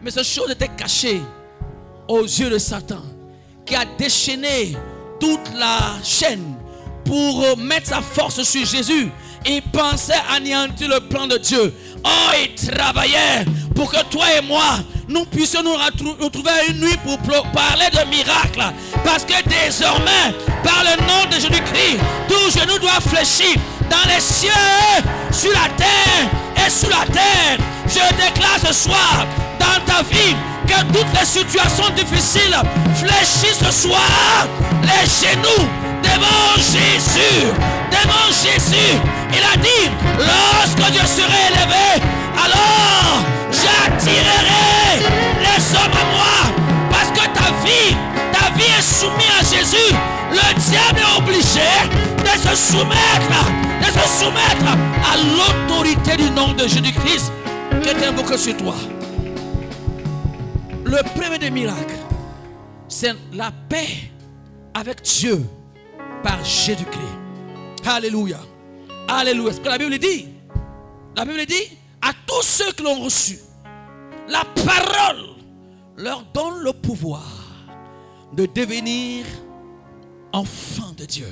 Mais cette chose était cachée aux yeux de Satan, qui a déchaîné toute la chaîne pour mettre sa force sur Jésus. Il pensait anéantir le plan de Dieu. Oh, il travaillait pour que toi et moi, nous puissions nous retrouver une nuit pour parler de miracles. Parce que désormais, par le nom de Jésus-Christ, tout genou doit fléchir dans les cieux, sur la terre et sous la terre. Je déclare ce soir dans ta vie que toutes les situations difficiles fléchissent ce soir les genoux devant Jésus. Devant Jésus, il a dit, lorsque je serai élevé, alors j'attirerai les hommes à moi. Parce que ta vie est soumise à Jésus. Le diable est obligé de se soumettre à l'autorité du nom de Jésus-Christ qui est invoqué sur toi. Le premier des miracles, c'est la paix avec Dieu par Jésus-Christ. Alléluia. Alléluia. Ce que la Bible dit. La Bible dit, à tous ceux qui l'ont reçu, la parole leur donne le pouvoir de devenir enfants de Dieu.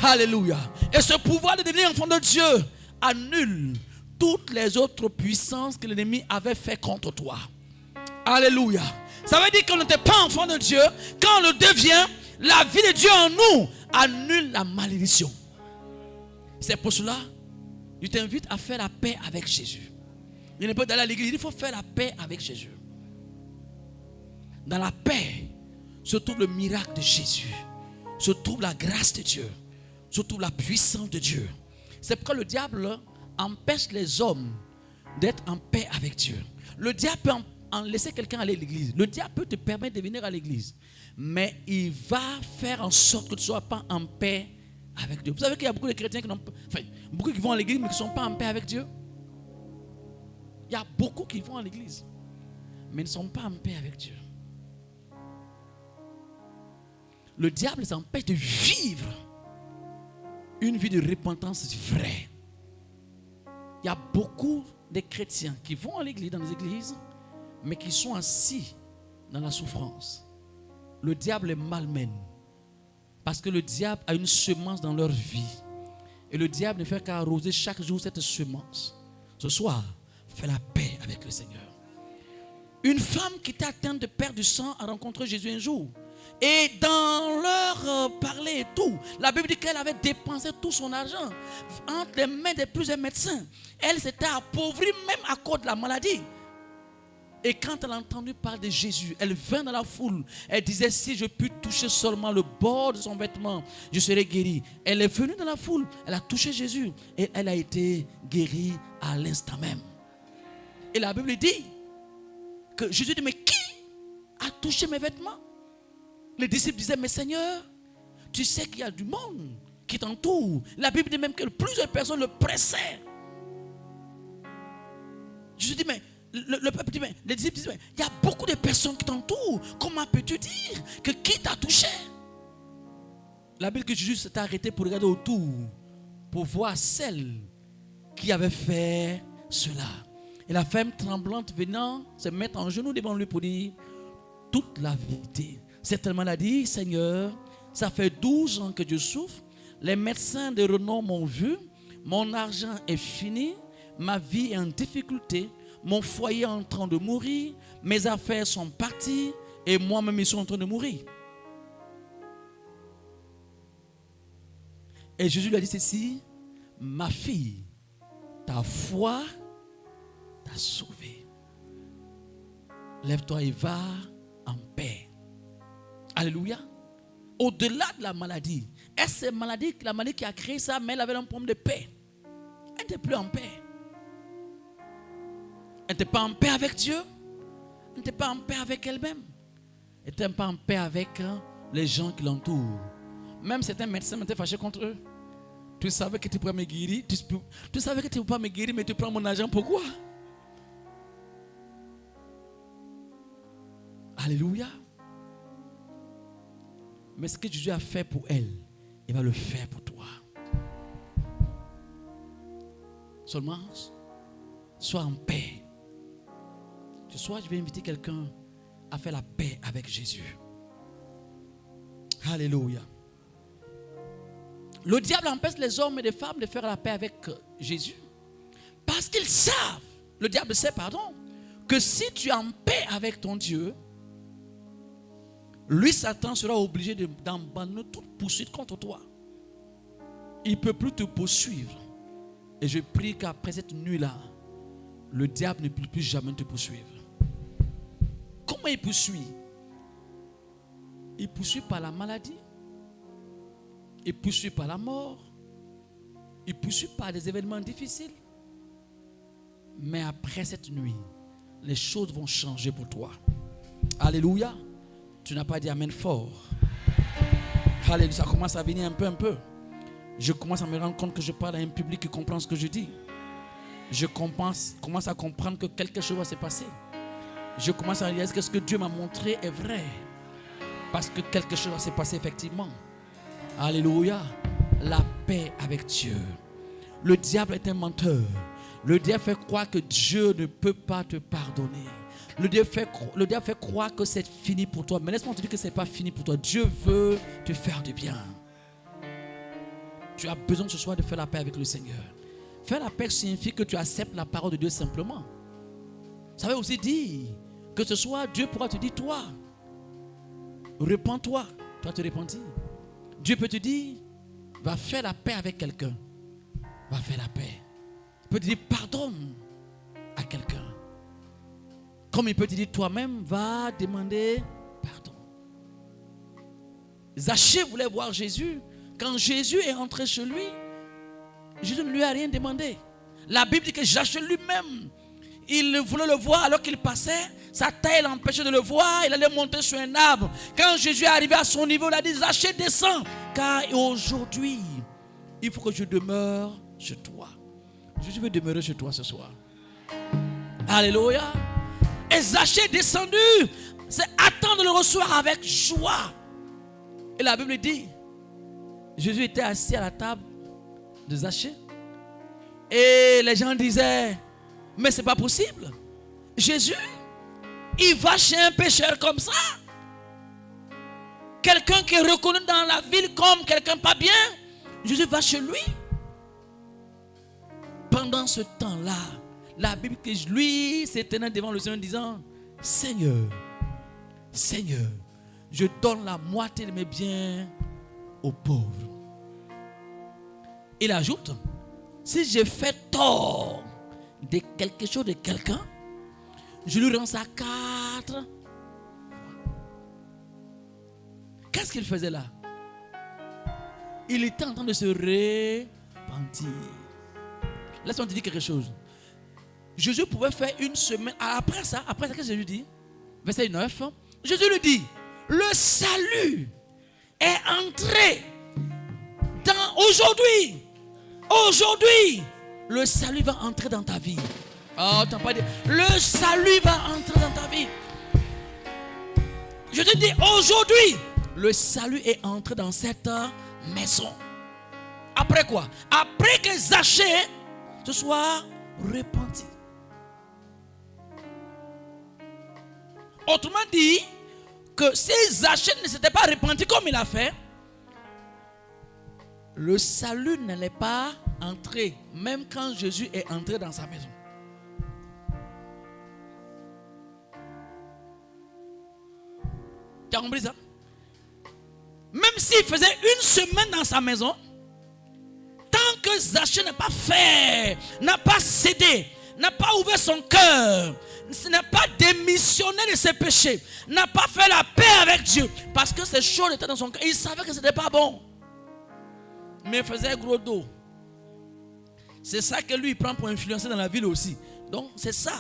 Alléluia. Et ce pouvoir de devenir enfant de Dieu annule toutes les autres puissances que l'ennemi avait fait contre toi. Alléluia. Ça veut dire qu'on n'était pas enfant de Dieu. Quand on le devient, la vie de Dieu en nous annule la malédiction. C'est pour cela je t'invite à faire la paix avec Jésus. Il n'est pas d'aller à l'église, il faut faire la paix avec Jésus. Dans la paix se trouve le miracle de Jésus, se trouve la grâce de Dieu, se trouve la puissance de Dieu. C'est pourquoi le diable empêche les hommes d'être en paix avec Dieu. Le diable peut en laisser quelqu'un aller à l'église. Le diable peut te permettre de venir à l'église. Mais il va faire en sorte que tu ne sois pas en paix avec Dieu. Vous savez qu'il y a beaucoup de chrétiens beaucoup qui vont à l'église mais qui ne sont pas en paix avec Dieu. Il y a beaucoup qui vont à l'église mais ne sont pas en paix avec Dieu. Le diable les empêche de vivre une vie de repentance vraie. Il y a beaucoup de chrétiens qui vont à l'église, dans les églises, mais qui sont assis dans la souffrance. Le diable les malmène. Parce que le diable a une semence dans leur vie. Et le diable ne fait qu'arroser chaque jour cette semence. Ce soir, fais la paix avec le Seigneur. Une femme qui était atteinte de perte du sang a rencontré Jésus un jour. Et dans leur parler et tout, la Bible dit qu'elle avait dépensé tout son argent entre les mains de plusieurs médecins. Elle s'était appauvrie même à cause de la maladie. Et quand elle a entendu parler de Jésus, elle vint dans la foule. Elle disait, si je puis toucher seulement le bord de son vêtement, je serai guérie. Elle est venue dans la foule, elle a touché Jésus et elle a été guérie à l'instant même. Et la Bible dit que Jésus dit, mais qui a touché mes vêtements? Les disciples disaient, mais Seigneur, tu sais qu'il y a du monde qui t'entoure. La Bible dit même que plusieurs personnes le pressaient. Jésus dit, mais le peuple dit, mais les disciples disent, mais il y a beaucoup de personnes qui t'entourent. Comment peux-tu dire que qui t'a touché? La Bible dit que Jésus s'est arrêté pour regarder autour, pour voir celle qui avait fait cela. Et la femme tremblante venant se mettre en genoux devant lui pour dire toute la vérité. Cette maladie, Seigneur, ça fait 12 ans que je souffre. Les médecins de renom m'ont vu. Mon argent est fini. Ma vie est en difficulté. Mon foyer est en train de mourir. Mes affaires sont parties. Et moi-même, ils sont en train de mourir. Et Jésus lui a dit ceci. Ma fille, ta foi t'a sauvée. Lève-toi et va en paix. Alléluia. Au-delà de la maladie. Est-ce la maladie qui a créé ça, mais elle avait un problème de paix. Elle n'était plus en paix. Elle n'était pas en paix avec Dieu. Elle n'était pas en paix avec elle-même. Elle n'était pas en paix avec les gens qui l'entourent. Même certains médecins étaient fâchés contre eux. Tu savais que tu pourrais me guérir. Tu savais que tu ne peux pas me guérir, mais tu prends mon argent. Pourquoi? Alléluia. Mais ce que Jésus a fait pour elle, il va le faire pour toi. Seulement, sois en paix Ce soir, je vais inviter quelqu'un à faire la paix avec Jésus. Alléluia. Le diable empêche les hommes et les femmes de faire la paix avec Jésus. Parce qu'ils savent, le diable sait, pardon, que si tu es en paix avec ton Dieu, lui, Satan, sera obligé d'abandonner toute poursuite contre toi. Il ne peut plus te poursuivre. Et je prie qu'après cette nuit-là, le diable ne peut plus jamais te poursuivre. Comment il poursuit? Il poursuit par la maladie. Il poursuit par la mort. Il poursuit par des événements difficiles. Mais après cette nuit, les choses vont changer pour toi. Alléluia. Tu n'as pas dit amen fort. Alléluia. Ça commence à venir un peu. Je commence à me rendre compte que je parle à un public qui comprend ce que je dis. Je commence à comprendre que quelque chose va se passer. Je commence à réaliser que ce que Dieu m'a montré est vrai. Parce que quelque chose va se passer effectivement. Alléluia. La paix avec Dieu. Le diable est un menteur. Le diable fait croire que Dieu ne peut pas te pardonner. Le diable fait croire que c'est fini pour toi. Mais laisse-moi te dire que ce n'est pas fini pour toi. Dieu veut te faire du bien. Tu as besoin ce soir de faire la paix avec le Seigneur. Faire la paix signifie que tu acceptes la parole de Dieu simplement. Ça veut aussi dire que ce soir, Dieu pourra te dire, toi, repens-toi. Toi te repentir. Dieu peut te dire, va faire la paix avec quelqu'un. Va faire la paix. Il peut te dire, pardonne à quelqu'un. Comme il peut te dire, toi-même, va demander pardon. Zachée voulait voir Jésus. Quand Jésus est entré chez lui, Jésus ne lui a rien demandé. La Bible dit que Zachée lui-même, il voulait le voir alors qu'il passait. Sa taille l'empêchait de le voir. Il allait monter sur un arbre. Quand Jésus est arrivé à son niveau, il a dit, Zachée, descends. Car aujourd'hui, il faut que je demeure chez toi. Jésus veut demeurer chez toi ce soir. Alléluia. Et Zachée est descendu. C'est attendre de le recevoir avec joie. Et la Bible dit, Jésus était assis à la table de Zachée. Et les gens disaient, mais c'est pas possible. Jésus, il va chez un pécheur comme ça. Quelqu'un qui est reconnu dans la ville comme quelqu'un pas bien. Jésus va chez lui. Pendant ce temps-là, la Bible dit que lui s'est tenu devant le Seigneur en disant, Seigneur, je donne la moitié de mes biens aux pauvres. Il ajoute, si j'ai fait tort de quelque chose de quelqu'un, je lui rends ça 4. Qu'est-ce qu'il faisait là? Il était en train de se repentir. Laisse-moi te dire quelque chose. Jésus pouvait faire une semaine. Après ça, qu'est-ce que Jésus dit? Verset 9. Jésus lui dit, le salut est entré dans aujourd'hui. Aujourd'hui, le salut va entrer dans ta vie. Oh, t'as pas dit. Le salut va entrer dans ta vie. Je te dis, aujourd'hui, le salut est entré dans cette maison. Après quoi? Après que Zachée se soit repenti. Autrement dit, que si Zachée ne s'était pas repenti comme il a fait, le salut n'allait pas entrer, même quand Jésus est entré dans sa maison. Tu as compris ça? Même s'il faisait une semaine dans sa maison, tant que Zachée n'a pas fait, n'a pas cédé, n'a pas ouvert son cœur, n'a pas démissionné de ses péchés, n'a pas fait la paix avec Dieu, parce que ces choses étaient dans son cœur, il savait que ce n'était pas bon, mais il faisait gros dos. C'est ça que lui il prend pour influencer dans la ville aussi. Donc c'est ça.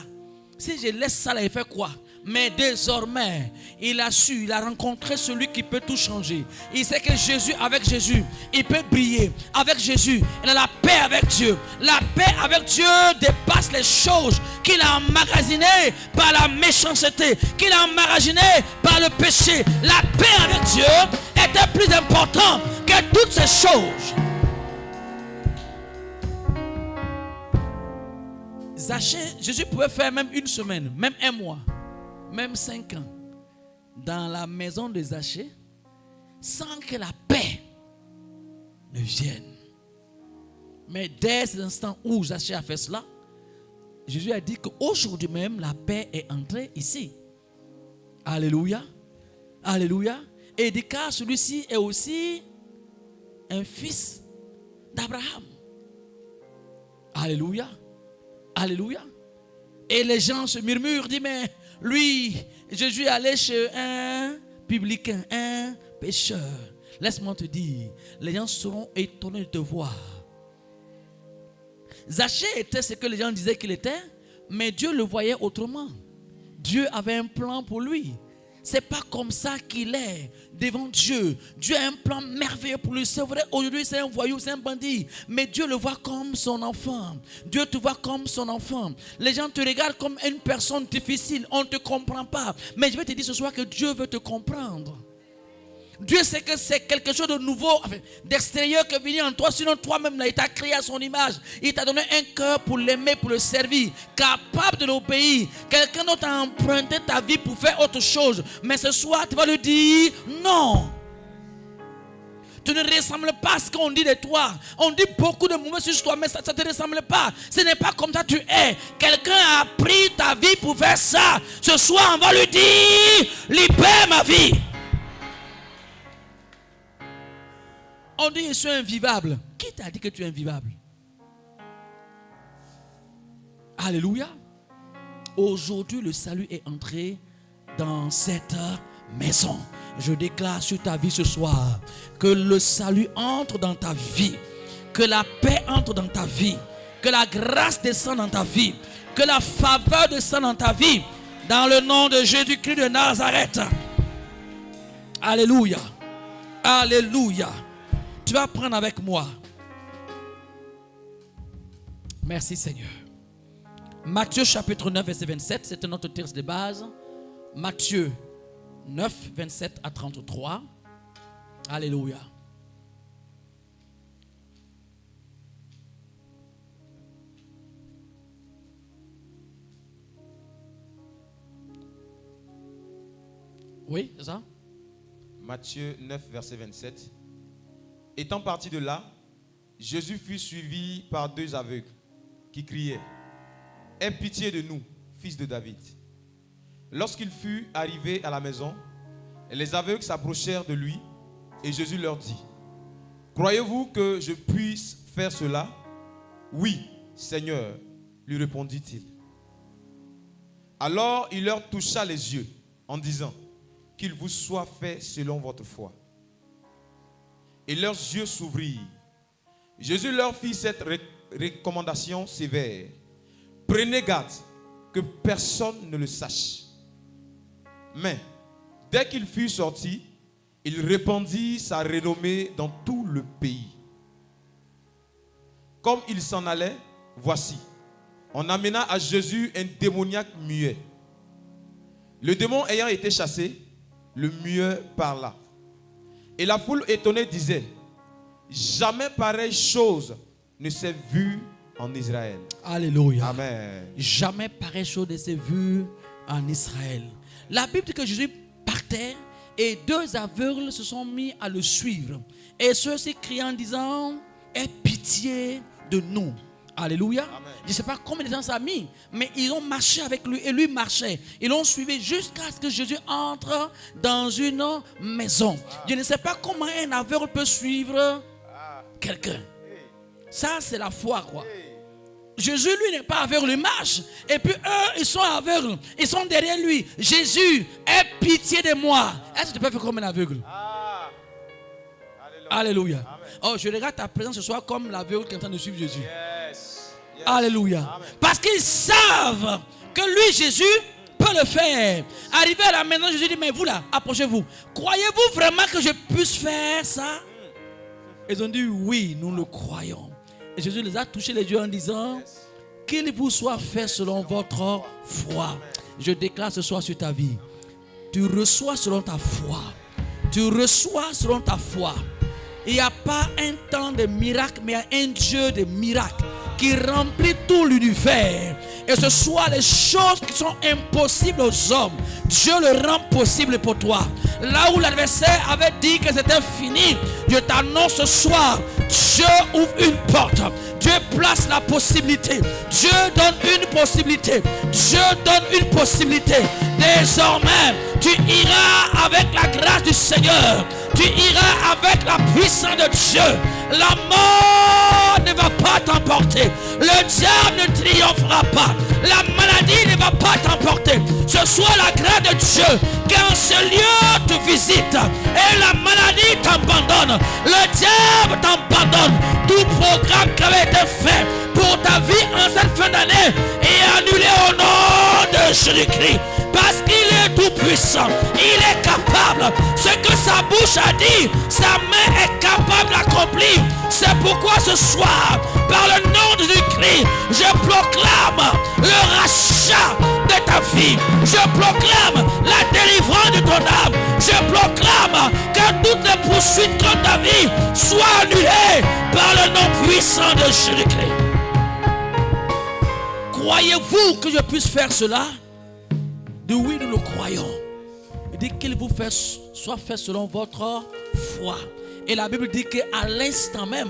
Si je laisse ça là, il fait quoi? Mais désormais, il a su, il a rencontré celui qui peut tout changer. Il sait que Jésus, avec Jésus, il peut briller. Avec Jésus, il a la paix avec Dieu. La paix avec Dieu dépasse les choses qu'il a emmagasinées par la méchanceté, qu'il a emmagasinées par le péché. La paix avec Dieu était plus importante que toutes ces choses. Jésus pouvait faire même une semaine, même un mois, même 5 ans dans la maison de Zachée sans que la paix ne vienne. Mais dès l'instant où Zachée a fait cela, Jésus a dit qu'aujourd'hui même la paix est entrée ici. Alléluia. Alléluia. Et il dit car celui-ci est aussi un fils d'Abraham. Alléluia. Alléluia. Et les gens se murmurent, disent mais lui, Jésus est allé chez un publicain, un pécheur. Laisse-moi te dire, les gens seront étonnés de te voir. Zachée était ce que les gens disaient qu'il était, mais Dieu le voyait autrement. Dieu avait un plan pour lui. C'est pas comme ça qu'il est devant Dieu. Dieu a un plan merveilleux pour lui. C'est vrai, aujourd'hui c'est un voyou, c'est un bandit. Mais Dieu le voit comme son enfant. Dieu te voit comme son enfant. Les gens te regardent comme une personne difficile. On ne te comprend pas. Mais je vais te dire ce soir que Dieu veut te comprendre. Dieu sait que c'est quelque chose de nouveau, d'extérieur qui est venu en toi. Sinon toi-même, là, il t'a créé à son image. Il t'a donné un cœur pour l'aimer, pour le servir. Capable de l'obéir. Quelqu'un d'autre a emprunté ta vie pour faire autre chose. Mais ce soir, tu vas lui dire non. Tu ne ressembles pas à ce qu'on dit de toi. On dit beaucoup de mauvais sur toi, mais ça ne te ressemble pas. Ce n'est pas comme ça tu es. Quelqu'un a pris ta vie pour faire ça. Ce soir, on va lui dire, libère ma vie. On dit je suis invivable. Qui t'a dit que tu es invivable? Alléluia. Aujourd'hui, le salut est entré dans cette maison. Je déclare sur ta vie ce soir que le salut entre dans ta vie, que la paix entre dans ta vie, que la grâce descende dans ta vie, que la faveur descende dans ta vie, dans le nom de Jésus-Christ de Nazareth. Alléluia. Alléluia. Tu vas prendre avec moi. Merci Seigneur. Matthieu chapitre 9 verset 27, c'est notre texte de base. Matthieu 9, 27 à 33. Alléluia. Oui, c'est ça? Matthieu 9, verset 27. Étant parti de là, Jésus fut suivi par 2 aveugles qui criaient « Aie pitié de nous, fils de David ». Lorsqu'il fut arrivé à la maison, les aveugles s'approchèrent de lui et Jésus leur dit « Croyez-vous que je puisse faire cela ?»« Oui, Seigneur, lui répondit-il. Alors il leur toucha les yeux en disant « Qu'il vous soit fait selon votre foi. » Et leurs yeux s'ouvrirent. Jésus leur fit cette recommandation sévère. Prenez garde que personne ne le sache. Mais dès qu'il fut sorti, il répandit sa renommée dans tout le pays. Comme il s'en allait, voici, on amena à Jésus un démoniaque muet. Le démon ayant été chassé, le muet parla. Et la foule étonnée disait, jamais pareille chose ne s'est vue en Israël. Alléluia. Amen. Jamais pareille chose ne s'est vue en Israël. La Bible dit que Jésus partait et 2 aveugles se sont mis à le suivre. Et ceux-ci criaient en disant, aie pitié de nous. Alléluia. Amen. Je ne sais pas combien de gens s'est mis, mais ils ont marché avec lui et lui marchait. Ils l'ont suivi jusqu'à ce que Jésus entre dans une maison. Je ne sais pas comment un aveugle peut suivre quelqu'un. Ça, c'est la foi, quoi. Jésus, lui, n'est pas aveugle, il marche. Et puis eux, ils sont aveugles. Ils sont derrière lui. Jésus, aie pitié de moi. Est-ce que tu peux faire comme un aveugle? Alléluia. Amen. Oh, je regarde ta présence ce soir comme l'aveugle qui est en train de suivre Jésus. Yes. Alléluia. Amen. Parce qu'ils savent que lui, Jésus, peut le faire. Arrivé à la maison, Jésus dit, mais vous là, approchez-vous. Croyez-vous vraiment que je puisse faire ça? Ils ont dit, oui, nous le croyons. Et Jésus les a touchés les yeux en disant, qu'il vous soit fait selon votre foi. Je déclare ce soir sur ta vie, tu reçois selon ta foi. Tu reçois selon ta foi. Il n'y a pas un temps de miracle, mais il y a un Dieu de miracles qui remplit tout l'univers. Et ce soir, les choses qui sont impossibles aux hommes, Dieu le rend possible pour toi. Là où l'adversaire avait dit que c'était fini, je t'annonce ce soir, Dieu ouvre une porte. Dieu place la possibilité. Dieu donne une possibilité. Dieu donne une possibilité. Désormais, tu iras avec la grâce du Seigneur. Tu iras avec la puissance de Dieu. La mort ne va pas t'emporter. Le diable ne triomphera pas. La maladie ne va pas t'emporter. Ce soit la grâce de Dieu. Quand ce lieu te visite et la maladie t'abandonne, le diable t'abandonne. Tout programme qui avait été fait pour ta vie en cette fin d'année est annulé au nom de Jésus-Christ. Parce qu'il est tout puissant, il est capable. Ce que sa bouche a dit, sa main est capable d'accomplir. C'est pourquoi ce soir, par le nom de Jésus-Christ, je proclame le rachat de ta vie. Je proclame la délivrance de ton âme. Je proclame que toutes les poursuites contre ta vie soient annulées par le nom puissant de Jésus-Christ. Croyez-vous que je puisse faire cela? De oui, nous le croyons. Il dit qu'il vous fait, soit fait selon votre foi. Et la Bible dit qu'à l'instant même,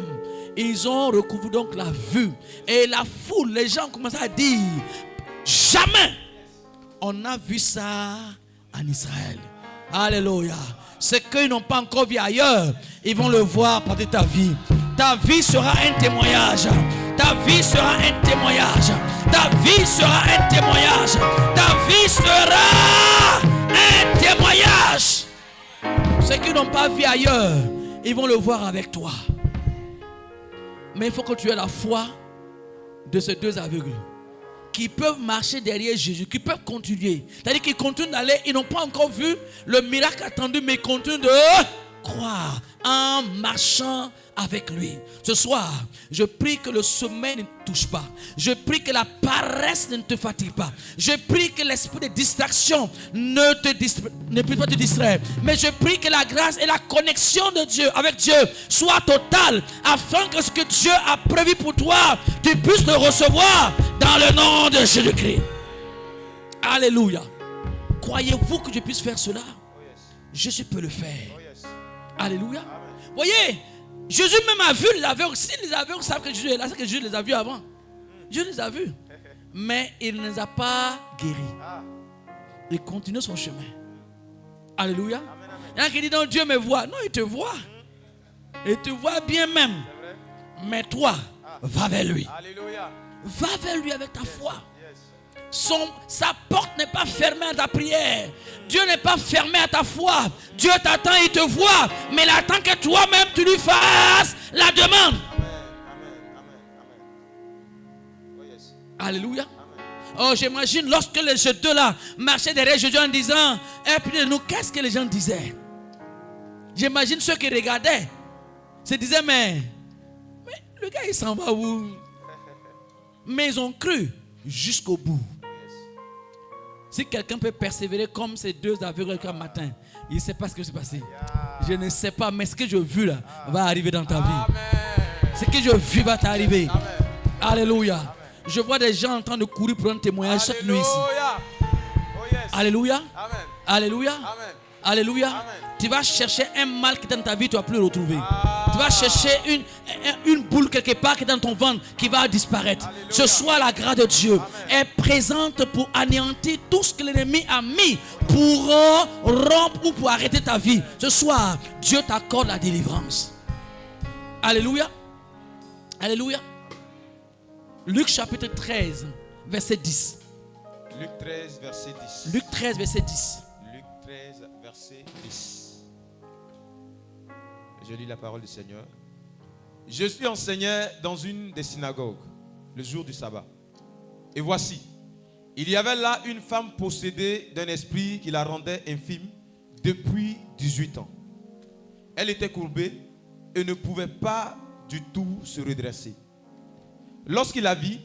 ils ont recouvert donc la vue. Et la foule, les gens commencent à dire, jamais on a vu ça en Israël. Alléluia. Ce qu'ils n'ont pas encore vu ailleurs, ils vont le voir par ta vie. Ta vie sera un témoignage. Ta vie sera un témoignage. Ta vie sera un témoignage. Ta vie sera un témoignage. Ceux qui n'ont pas vu ailleurs, ils vont le voir avec toi. Mais il faut que tu aies la foi de ces deux aveugles qui peuvent marcher derrière Jésus, qui peuvent continuer. C'est-à-dire qu'ils continuent d'aller, ils n'ont pas encore vu le miracle attendu, mais ils continuent de croire en marchant avec lui. Ce soir, je prie que le sommeil ne te touche pas. Je prie que la paresse ne te fatigue pas. Je prie que l'esprit de distraction ne puisse pas te distraire. Mais je prie que la grâce et la connexion de Dieu avec Dieu soit totale, afin que ce que Dieu a prévu pour toi, tu puisses le recevoir dans le nom de Jésus-Christ. Alléluia. Croyez-vous que je puisse faire cela? Jésus peut le faire. Alléluia. Voyez, Jésus même a vu les aveugles. Si les aveugles savent que Jésus est là, c'est que Jésus les a vus avant. Dieu les a vus. Mais il ne les a pas guéris. Il continue son chemin. Alléluia. Il y en a qui disent non, Dieu me voit. Non, il te voit. Il te voit bien même. Mais toi, va vers lui. Va vers lui avec ta foi. Sa porte n'est pas fermée à ta prière. Dieu n'est pas fermé à ta foi. Dieu t'attend, il te voit. Mais il attend que toi-même tu lui fasses la demande. Alléluia. Oh, j'imagine lorsque ces deux-là marchaient derrière Jésus en disant, et puis nous, qu'est-ce que les gens disaient? J'imagine ceux qui regardaient se disaient, mais le gars il s'en va où? Mais ils ont cru jusqu'au bout. Si quelqu'un peut persévérer comme ces deux aveugles le matin, il ne sait pas ce qui s'est passé. Je ne sais pas, mais ce que je vis là va arriver dans ta vie. Ce que je vis va t'arriver. Alléluia. Je vois des gens en train de courir pour un témoignage cette nuit ici. Alléluia. Alléluia. Alléluia. Tu vas chercher un mal qui est dans ta vie, tu ne vas plus le retrouver. Tu vas chercher une boule quelque part qui est dans ton ventre qui va disparaître. Alléluia. Ce soir, la grâce de Dieu est présente pour anéantir tout ce que l'ennemi a mis pour rompre ou pour arrêter ta vie. Ce soir, Dieu t'accorde la délivrance. Alléluia. Alléluia. Luc chapitre 13, verset 10. Luc 13, verset 10. Luc 13, verset 10. Luc 13, verset 10. Je lis la parole du Seigneur. Jésus enseignait dans une des synagogues le jour du sabbat. Et voici, il y avait là une femme possédée d'un esprit qui la rendait infime depuis 18 ans. Elle était courbée et ne pouvait pas du tout se redresser. Lorsqu'il la vit,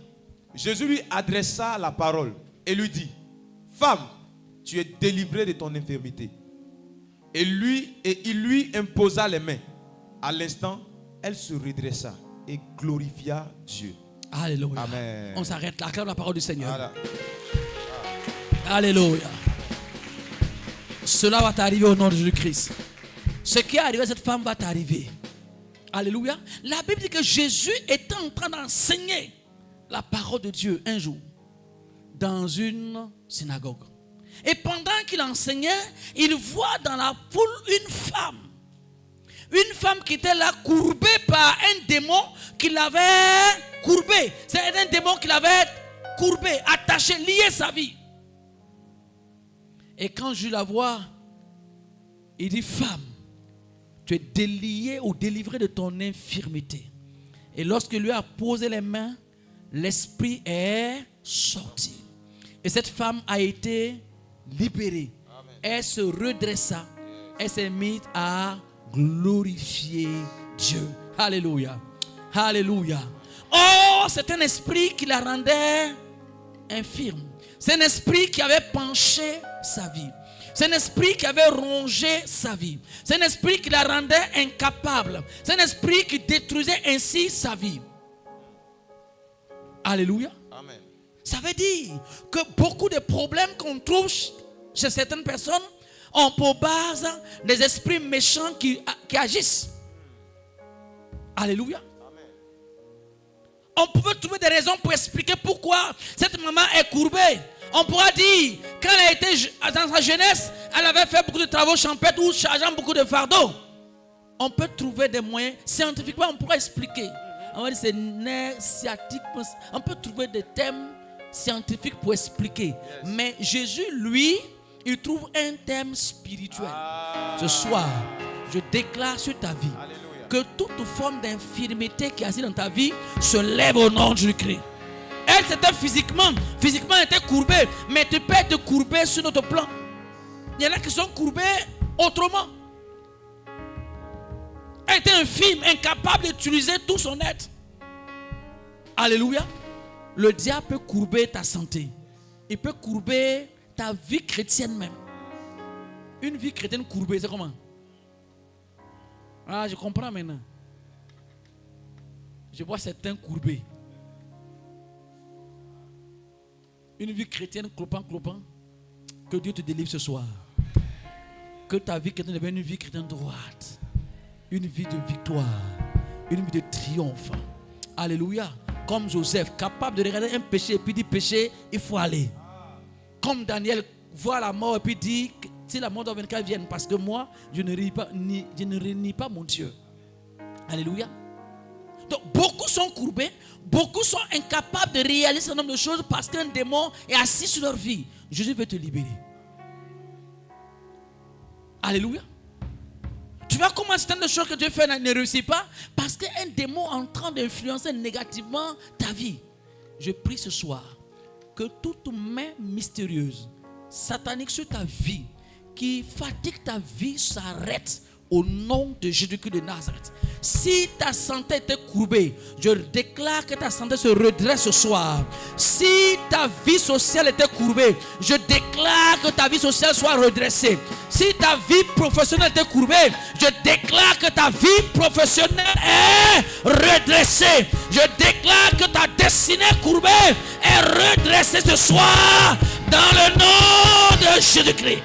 Jésus lui adressa la parole et lui dit, « Femme, tu es délivrée de ton infirmité. » Et il lui imposa les mains. À l'instant, elle se redressa et glorifia Dieu. Alléluia. Amen. On s'arrête là. Acclame la parole du Seigneur. Voilà. Alléluia. Cela va t'arriver au nom de Jésus-Christ. Ce qui est arrivé à cette femme va t'arriver. Alléluia. La Bible dit que Jésus était en train d'enseigner la parole de Dieu un jour dans une synagogue. Et pendant qu'il enseignait, il voit dans la foule une femme. Une femme qui était là courbée par un démon qui l'avait courbée. C'est un démon qui l'avait courbée, attachée, liée sa vie. Et quand je la vois, il dit, femme, tu es déliée ou délivrée de ton infirmité. Et lorsqu'il lui a posé les mains, l'esprit est sorti. Et cette femme a été libérée. Amen. Elle se redressa. Elle s'est mise à glorifier Dieu. Alléluia. Alléluia. Oh, c'est un esprit qui la rendait infirme. C'est un esprit qui avait penché sa vie. C'est un esprit qui avait rongé sa vie. C'est un esprit qui la rendait incapable. C'est un esprit qui détruisait ainsi sa vie. Alléluia. Amen. Ça veut dire que beaucoup de problèmes qu'on trouve chez certaines personnes ont pour base des esprits méchants qui agissent. Alléluia. Amen. On pouvait trouver des raisons pour expliquer pourquoi cette maman est courbée. On pourra dire, quand elle était dans sa jeunesse, elle avait fait beaucoup de travaux champêtres ou chargeant beaucoup de fardeaux. On peut trouver des moyens. Scientifiquement, on pourra expliquer. On va dire c'est nerf sciatique. On peut trouver des thèmes scientifiques pour expliquer. Yes. Mais Jésus, lui, il trouve un thème spirituel. Ce soir, je déclare sur ta vie que toute forme d'infirmité qui est assise dans ta vie se lève au nom de Jésus-Christ. Elle, c'était physiquement elle était courbée, mais tu peux être courbé sur notre plan. Il y en a qui sont courbés autrement. Elle était infirme, incapable d'utiliser tout son être. Alléluia. Le diable peut courber ta santé. Il peut courber ta vie chrétienne même. Une vie chrétienne courbée, c'est comment? Ah, je comprends maintenant. Je vois certains courbés. Une vie chrétienne clopant. Que Dieu te délivre ce soir. Que ta vie chrétienne devienne une vie chrétienne droite. Une vie de victoire. Une vie de triomphe. Alléluia. Comme Joseph, capable de regarder un péché et puis dire péché, il faut aller. Comme Daniel voit la mort et puis dit si la mort doit venir, qu'elle vienne, parce que moi, je ne renie pas mon Dieu. Alléluia. Donc, beaucoup sont courbés, beaucoup sont incapables de réaliser un nombre de choses parce qu'un démon est assis sur leur vie. Jésus veut te libérer. Alléluia. Tu vois comment certaines choses que Dieu fait ne réussissent pas? Parce qu'un démon est en train d'influencer négativement ta vie. Je prie ce soir que toute main mystérieuse, satanique sur ta vie, qui fatigue ta vie, s'arrête au nom de Jésus-Christ de Nazareth. Si ta santé était courbée, je déclare que ta santé se redresse ce soir. Si ta vie sociale était courbée, je déclare que ta vie sociale soit redressée. Si ta vie professionnelle était courbée, je déclare que ta vie professionnelle est redressée. Je déclare que ta destinée courbée est redressée ce soir dans le nom de Jésus-Christ.